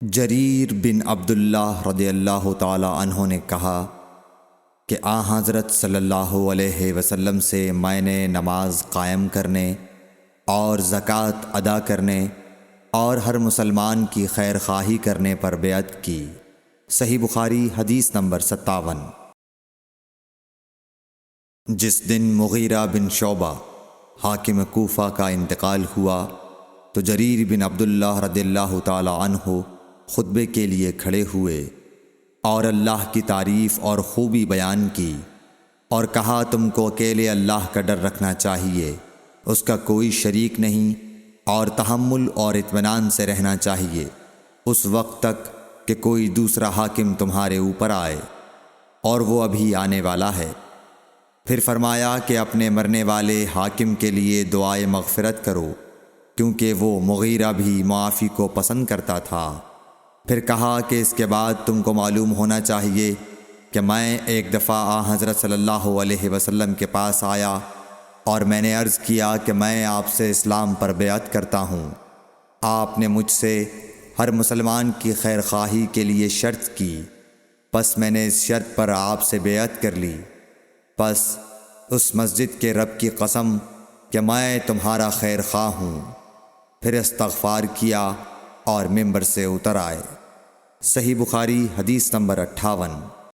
جریر بن عبداللہ رضی اللہ تعالی عنہ نے کہا کہ حضرت صلی اللہ علیہ وسلم سے میں نے نماز قائم کرنے اور زکوٰۃ ادا کرنے اور ہر مسلمان کی خیر خواہی کرنے پر بیعت کی۔ صحیح بخاری حدیث نمبر 57۔ جس دن مغیرہ بن شعبہ حاکم کوفہ کا انتقال ہوا تو جریر بن عبداللہ رضی اللہ تعالی عنہ خطبے کے لیے کھڑے ہوئے اور اللہ کی تعریف اور خوبی بیان کی اور کہا، تم کو اکیلے اللہ کا ڈر رکھنا چاہیے، اس کا کوئی شریک نہیں، اور تحمل اور اطمینان سے رہنا چاہیے اس وقت تک کہ کوئی دوسرا حاکم تمہارے اوپر آئے، اور وہ ابھی آنے والا ہے۔ پھر فرمایا کہ اپنے مرنے والے حاکم کے لیے دعائے مغفرت کرو، کیونکہ وہ مغیرہ بھی معافی کو پسند کرتا تھا۔ پھر کہا کہ اس کے بعد تم کو معلوم ہونا چاہیے کہ میں ایک دفعہ حضرت صلی اللہ علیہ وسلم کے پاس آیا اور میں نے عرض کیا کہ میں آپ سے اسلام پر بیعت کرتا ہوں۔ آپ نے مجھ سے ہر مسلمان کی خیر خواہی کے لیے شرط کی، پس میں نے اس شرط پر آپ سے بیعت کر لی۔ پس اس مسجد کے رب کی قسم کہ میں تمہارا خیر خواہ ہوں۔ پھر استغفار کیا اور ممبر سے اتر آئے۔ صحیح بخاری حدیث نمبر 58۔